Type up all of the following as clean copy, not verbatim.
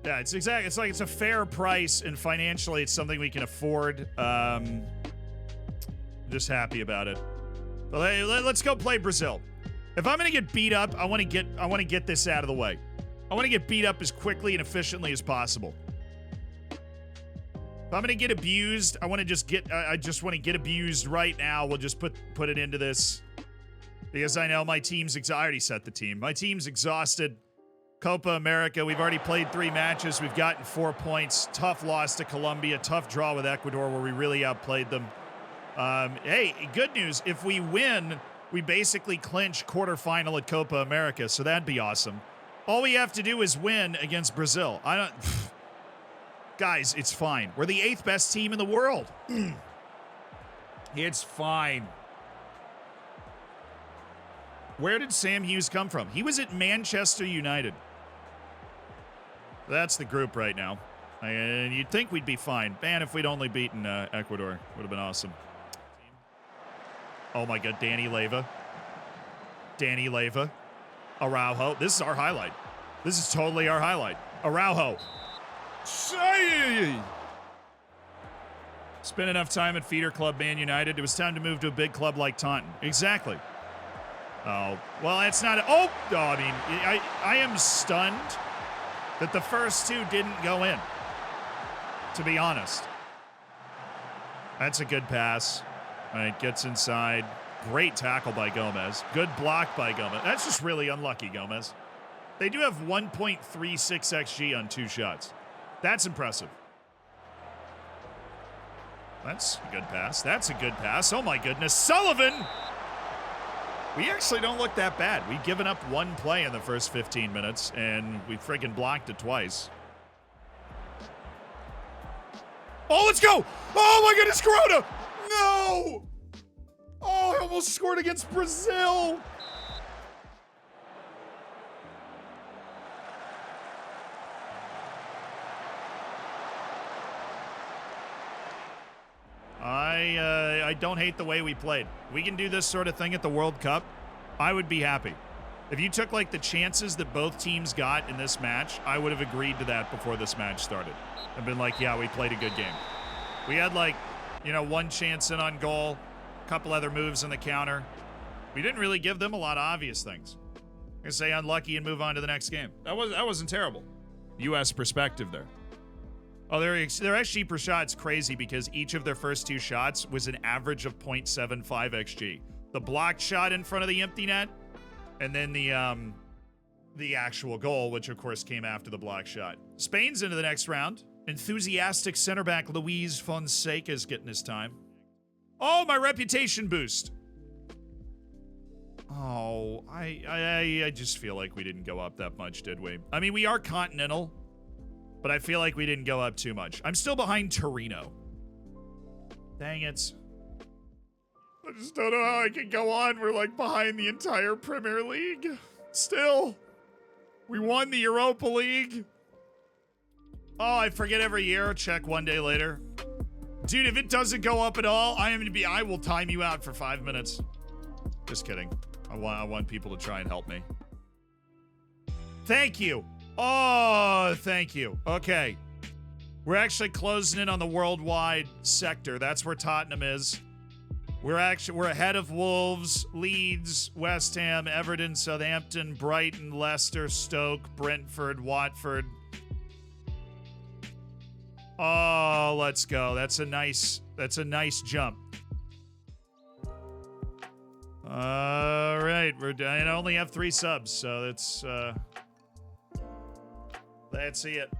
Yeah, it's exactly. It's like it's a fair price, and financially, it's something we can afford. Just happy about it. But hey, let's go play Brazil. If I'm gonna get beat up, I want to get this out of the way. I want to get beat up as quickly and efficiently as possible. If I'm gonna get abused, I just want to get abused right now. We'll just put it into this because I know my team's I already set the team. My team's exhausted. Copa America, we've already played 3 matches. We've gotten 4 points. Tough loss to Colombia. Tough draw with Ecuador where we really outplayed them. Hey, good news. If we win, we basically clinch quarterfinal at Copa America, so that'd be awesome. All we have to do is win against Brazil. Guys, it's fine. We're the 8th best team in the world. It's fine. Where did Sam Hughes come from? He was at Manchester United. That's the group right now. And you'd think we'd be fine. Man, if we'd only beaten Ecuador, would have been awesome. Oh my God, Danny Leyva. Danny Leyva. Araujo. This is our highlight. This is totally our highlight. Araujo. Spent enough time at feeder club Man United. It was time to move to a big club like Taunton. Exactly. Oh, well, it's not. I mean, I am stunned that the first 2 didn't go in, to be honest. That's a good pass. All right, gets inside. Great tackle by Gomez. Good block by Gomez. That's just really unlucky, Gomez. They do have 1.36 XG on 2 shots. That's impressive. That's a good pass. That's a good pass. Oh, my goodness. Sullivan! We actually don't look that bad. We've given up 1 play in the first 15 minutes, and we friggin' blocked it twice. Oh, let's go! Oh, my goodness, Corona! No! Oh, I almost scored against Brazil! I don't hate the way we played. We can do this sort of thing at the World Cup. I would be happy. If you took, like, the chances that both teams got in this match, I would have agreed to that before this match started. I've been like, yeah, we played a good game. We had, like, 1 chance in on goal, a couple other moves in the counter. We didn't really give them a lot of obvious things. I'm gonna say unlucky and move on to the next game. That wasn't terrible. U.S. perspective there. Oh, their XG per shot's crazy because each of their first 2 shots was an average of 0.75 XG. The blocked shot in front of the empty net, and then the actual goal, which of course came after the blocked shot. Spain's into the next round. Enthusiastic center back Luis Fonseca's getting his time. Oh, my reputation boost. Oh, I just feel like we didn't go up that much, did we? I mean, we are continental, but I feel like we didn't go up too much. I'm still behind Torino. Dang it. I just don't know how I can go on. We're like behind the entire Premier League. Still. We won the Europa League. Oh, I forget every year. Check one day later. Dude, if it doesn't go up at all, I will time you out for 5 minutes. Just kidding. I want people to try and help me. Thank you. Oh, thank you. Okay. We're actually closing in on the worldwide sector. That's where Tottenham is. We're ahead of Wolves, Leeds, West Ham, Everton, Southampton, Brighton, Leicester, Stoke, Brentford, Watford. Oh, let's go. That's a nice jump. All right, I only have 3 subs, so that's it.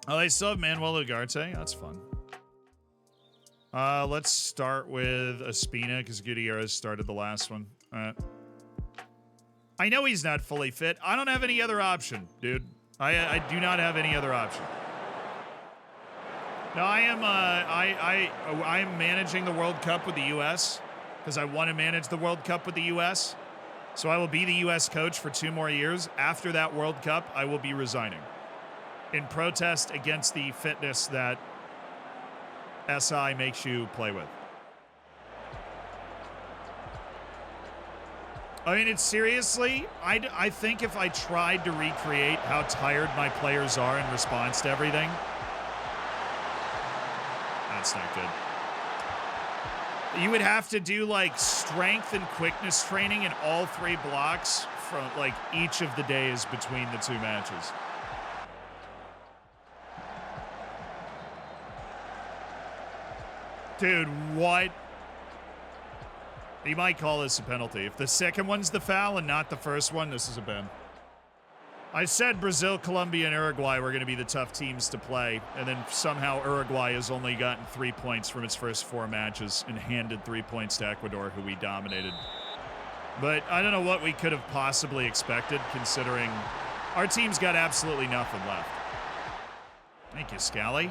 Oh, they still have Manuel Ugarte. That's fun. Let's start with Espina because Gutierrez started the last one. I know he's not fully fit. I don't have any other option, dude. I do not have any other option. No, I am managing the World Cup with the U.S. because I want to manage the World Cup with the U.S. So I will be the U.S. coach for 2 more years. After that World Cup, I will be resigning in protest against the fitness that SI makes you play with. I mean, it's seriously, I think if I tried to recreate how tired my players are in response to everything, that's not good. You would have to do like strength and quickness training in all 3 blocks from like each of the days between the 2 matches. Dude, what? You might call this a penalty. If the second one's the foul and not the first one, this is a ban. I said Brazil, Colombia, and Uruguay were going to be the tough teams to play, and then somehow Uruguay has only gotten 3 points from its first 4 matches and handed 3 points to Ecuador, who we dominated. But I don't know what we could have possibly expected, considering our team's got absolutely nothing left. Thank you, Scally.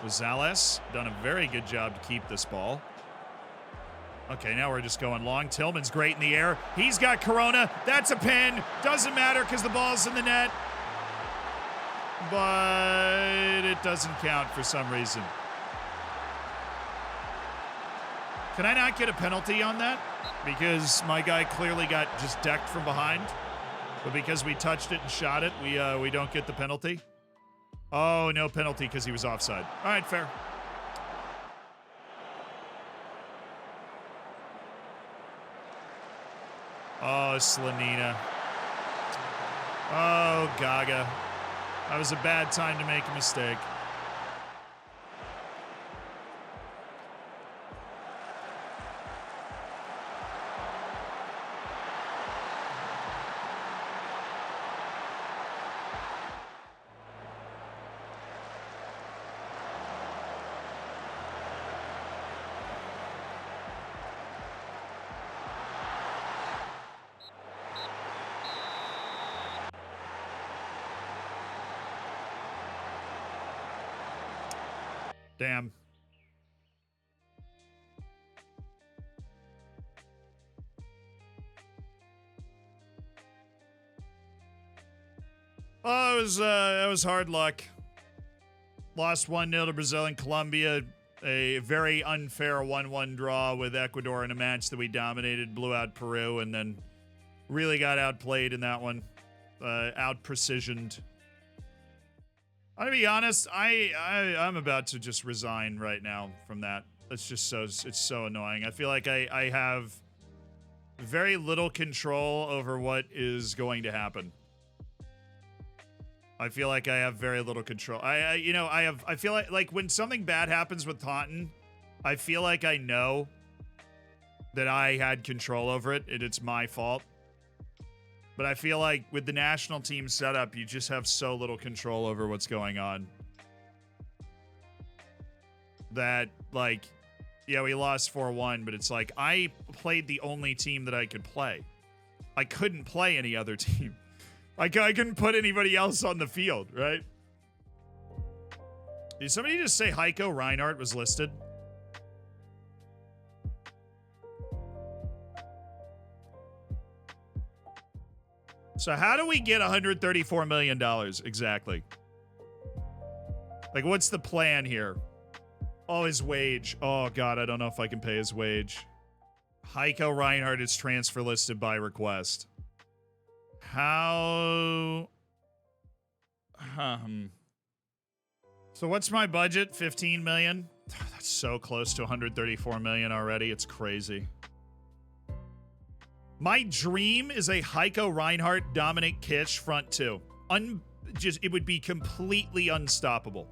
Rosales done a very good job to keep this ball. Okay, now we're just going long. Tillman's great in the air. He's got Corona. That's a pin. Doesn't matter because the ball's in the net. But it doesn't count for some reason. Can I not get a penalty on that? Because my guy clearly got just decked from behind. But because we touched it and shot it, we don't get the penalty. Oh, no penalty because he was offside. All right, fair. Oh, Slanina. Oh, Gaga. That was a bad time to make a mistake. Damn. Oh, it was hard luck. Lost 1-0 to Brazil and Colombia. A very unfair 1-1 draw with Ecuador in a match that we dominated. Blew out Peru and then really got outplayed in that one. Out-precisioned. I'm gonna be honest, I'm about to just resign right now from that. It's so annoying. I feel like I have very little control over what is going to happen. I feel like I have very little control. I feel like when something bad happens with Taunton, I feel like I know that I had control over it and it's my fault. But I feel like with the national team setup, you just have so little control over what's going on. That, like, yeah, we lost 4-1, but it's like, I played the only team that I could play. I couldn't play any other team. I couldn't put anybody else on the field, right? Did somebody just say Heiko Reinhardt was listed? So how do we get $134 million exactly? Like, what's the plan here? Oh, his wage. Oh, God, I don't know if I can pay his wage. Heiko Reinhardt is transfer listed by request. How? So what's my budget? 15 million? That's so close to 134 million already. It's crazy. My dream is a Heiko Reinhardt, Dominic Kitch front two. It would be completely unstoppable.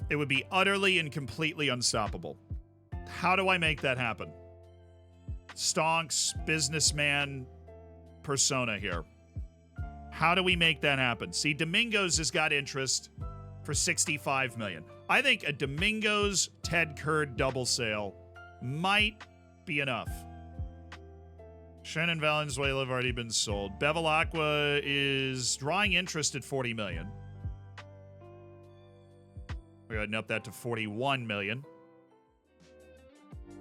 It would be utterly and completely unstoppable. How do I make that happen? Stonks, businessman persona here. How do we make that happen? See, Domingos has got interest for 65 million. I think a Domingos Ted Kurd double sale might be enough. Shannon Valenzuela have already been sold. Bevilacqua is drawing interest at 40 million. We're going to up that to 41 million.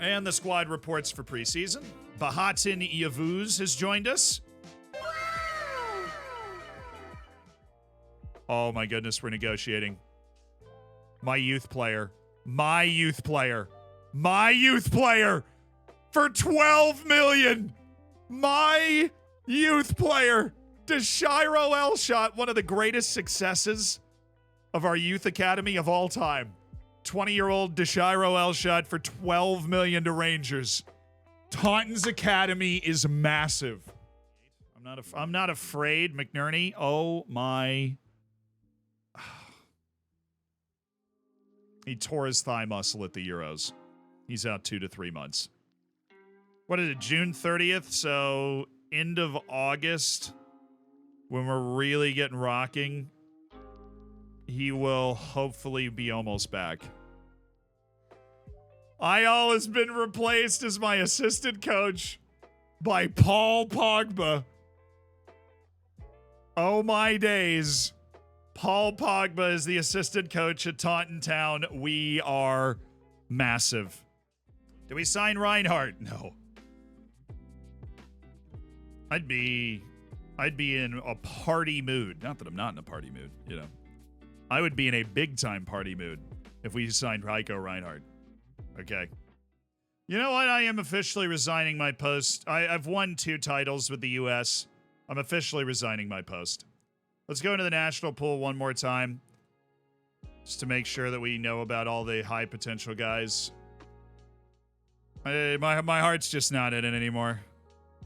And the squad reports for preseason. Bahatin Yavuz has joined us. Oh my goodness, we're negotiating. My youth player. My youth player. My youth player! for 12 million. My youth player, Deshiro Elshot, one of the greatest successes of our youth academy of all time. 20-year-old Deshiro Elshot for 12 million to Rangers. Taunton's academy is massive. I'm not afraid, McNerney. Oh my. He tore his thigh muscle at the Euros. He's out 2 to 3 months. What is it, June 30th? So end of August, when we're really getting rocking, he will hopefully be almost back. Ayal has been replaced as my assistant coach by Paul Pogba. Oh my days. Paul Pogba is the assistant coach at Taunton Town. We are massive. Do we sign Reinhardt? No. I'd be in a party mood. Not that I'm not in a party mood, you know. I would be in a big-time party mood if we signed Heiko Reinhardt. Okay. You know what? I am officially resigning my post. I've won 2 titles with the U.S. I'm officially resigning my post. Let's go into the national pool one more time, just to make sure that we know about all the high potential guys. My heart's just not in it anymore.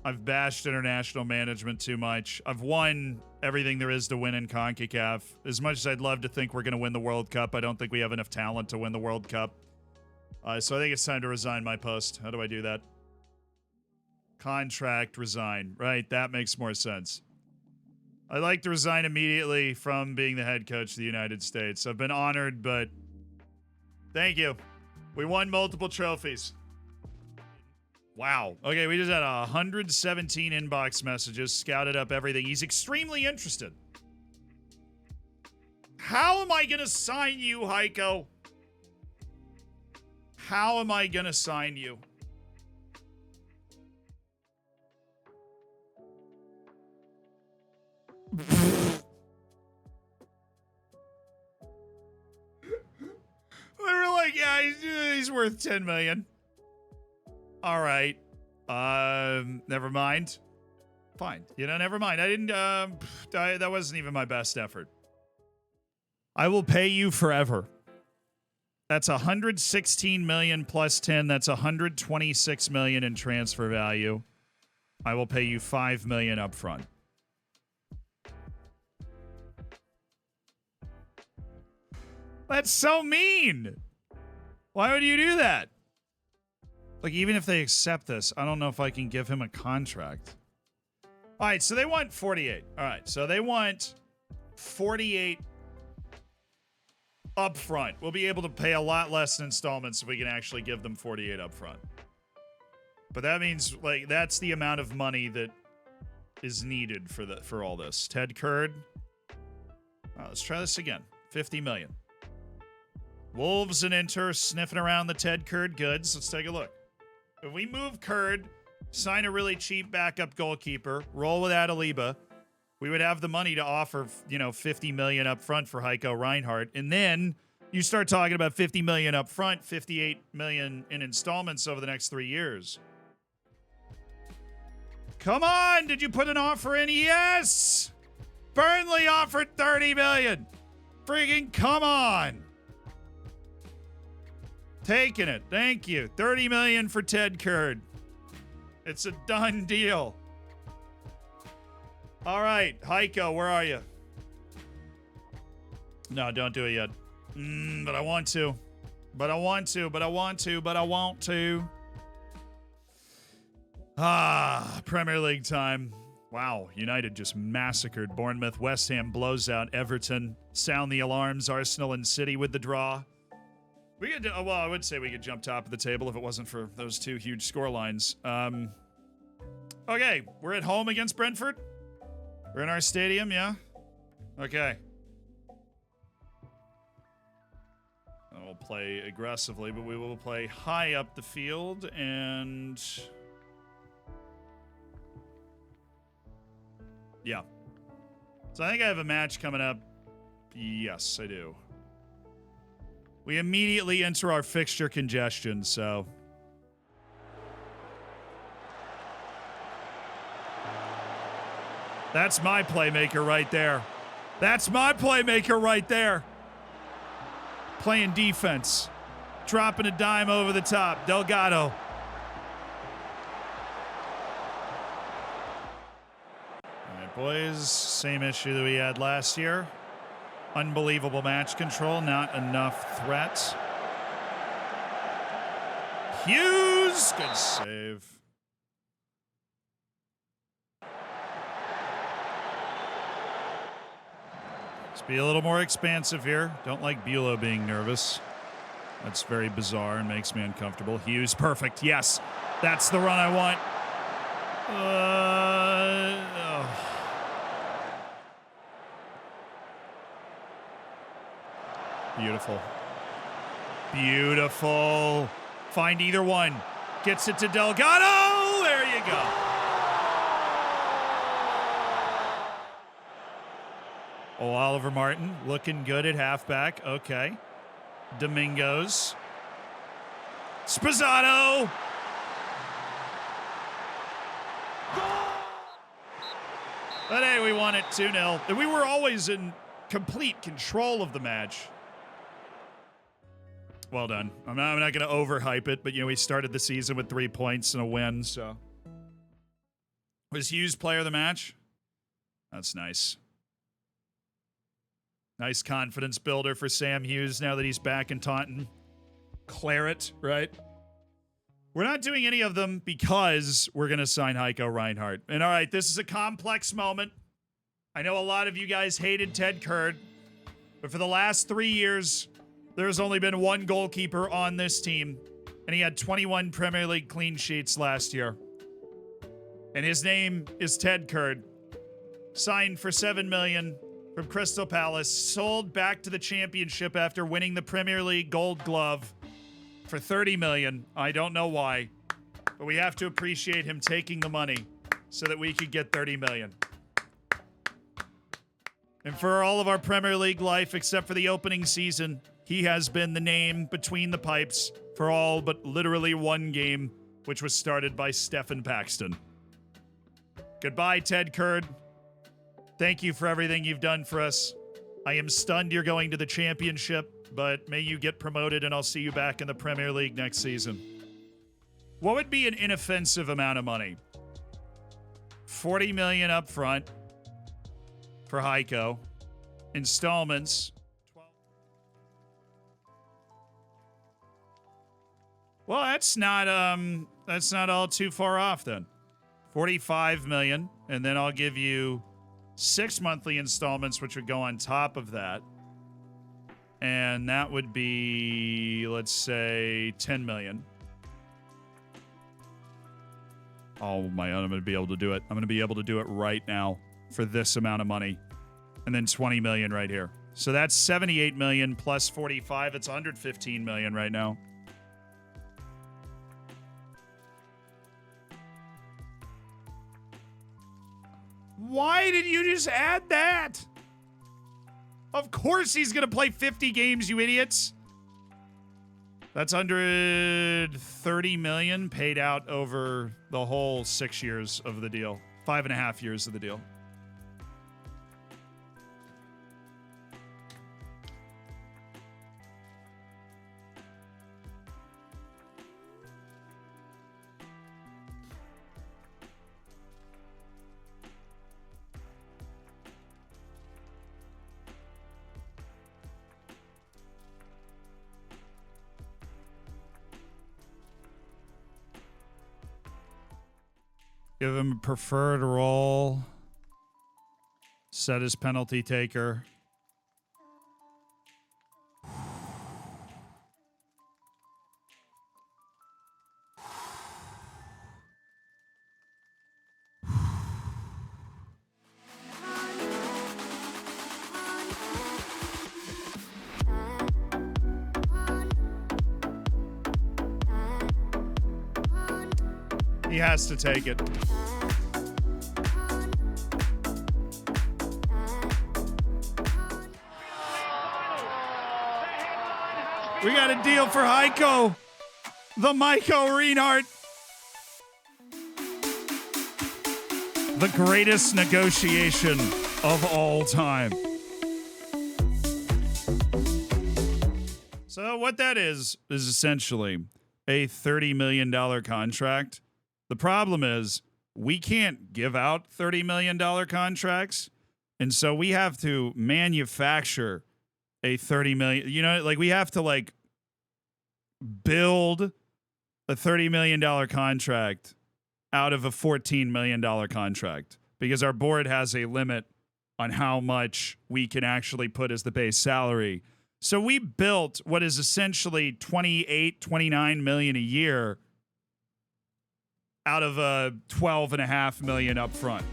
I've bashed international management too much. I've won everything there is to win in CONCACAF. As much as I'd love to think we're going to win the World Cup, I don't think we have enough talent to win the World Cup. So I think it's time to resign my post. How do I do that? Contract, resign. Right, that makes more sense. I'd like to resign immediately from being the head coach of the United States. I've been honored, but thank you. We won multiple trophies. Wow. Okay, we just had 117 inbox messages, scouted up everything. He's extremely interested. How am I going to sign you, Heiko? How am I going to sign you? They were like, yeah, he's worth 10 million. All right. Never mind. Fine. You know, never mind. I didn't, that wasn't even my best effort. I will pay you forever. That's 116 million plus 10. That's 126 million in transfer value. I will pay you 5 million up front. That's so mean. Why would you do that? Like, even if they accept this, I don't know if I can give him a contract. All right, so they want 48. All right, so they want 48 up front. We'll be able to pay a lot less in installments if we can actually give them 48 up front. But that means, like, that's the amount of money that is needed for all this. Ted Kurd. Let's try this again. 50 million. Wolves and Inter sniffing around the Ted Kurd goods. Let's take a look. If we move Kurd, sign a really cheap backup goalkeeper, roll with Adaliba, we would have the money to offer, 50 million up front for Heiko Reinhardt. And then you start talking about 50 million up front, 58 million in installments over the next 3 years. Come on, did you put an offer in? Yes! Burnley offered 30 million. Friggin' come on. Taking it. Thank you. 30 million for Ted Kurd. It's a done deal. All right, Heiko, where are you? No, don't do it yet. But I want to. But I want to. But I want to. But I want to. Premier League time. Wow, United just massacred Bournemouth. West Ham blows out Everton. Sound the alarms. Arsenal and City with the draw. We could, well, I would say we could jump top of the table if it wasn't for those 2 huge score lines. Okay, we're at home against Brentford. We're in our stadium, yeah? Okay. We'll play aggressively, but we will play high up the field and... yeah. So I think I have a match coming up. Yes, I do. We immediately enter our fixture congestion, so... That's my playmaker right there. That's my playmaker right there. Playing defense. Dropping a dime over the top. Delgado. All right, boys. Same issue that we had last year. Unbelievable match control. Not enough threats. Hughes. Good save. Let's be a little more expansive here. Don't like Bulow being nervous. That's very bizarre and makes me uncomfortable. Hughes, perfect. Yes, that's the run I want. Beautiful. Beautiful. Find either one. Gets it to Delgado. There you go. Oh, Oliver Martin looking good at halfback. Okay. Domingos. Spazzato. But hey, we won it 2-0. And we were always in complete control of the match. Well done. I'm not going to overhype it, but, you know, we started the season with 3 points and a win, so. Was Hughes player of the match? That's nice. Nice confidence builder for Sam Hughes now that he's back in Taunton. Claret, right? We're not doing any of them because we're going to sign Heiko Reinhardt. And all right, this is a complex moment. I know a lot of you guys hated Ted Kurd, but for the last 3 years, there's only been one goalkeeper on this team, and he had 21 Premier League clean sheets last year. And his name is Ted Kurd. Signed for $7 million. From Crystal Palace, sold back to the championship after winning the Premier League Gold Glove for $30 million. I don't know why, but we have to appreciate him taking the money so that we could get $30 million. And for all of our Premier League life, except for the opening season, he has been the name between the pipes for all but literally one game, which was started by Stephen Paxton. Goodbye, Ted Kurd. Thank you for everything you've done for us. I am stunned you're going to the championship, but may you get promoted and I'll see you back in the Premier League next season. What would be an inoffensive amount of money? $40 million up front for Heiko. Installments. Well, that's not all too far off then. $45 million, and then I'll give you 6 monthly installments, which would go on top of that. And that would be, let's say, $10 million. Oh my God, I'm going to be able to do it. I'm going to be able to do it right now for this amount of money. And then 20 million right here. So that's 78 million plus 45. It's 115 million right now. Why did you just add that? Of course he's going to play 50 games, you idiots. That's 130 million paid out over the whole 6 years of the deal. 5.5 years of the deal. Give him a preferred role. Set his penalty taker. He has to take it. We got a deal for Heiko. The Heiko Reinhardt. The greatest negotiation of all time. So what that is essentially a $30 million contract. The problem is we can't give out $30 million contracts. And so we have to manufacture a 30 million, like we have to like build a $30 million contract out of a $14 million contract because our board has a limit on how much we can actually put as the base salary. So we built what is essentially 28, 29 million a year out of a 12.5 million up front.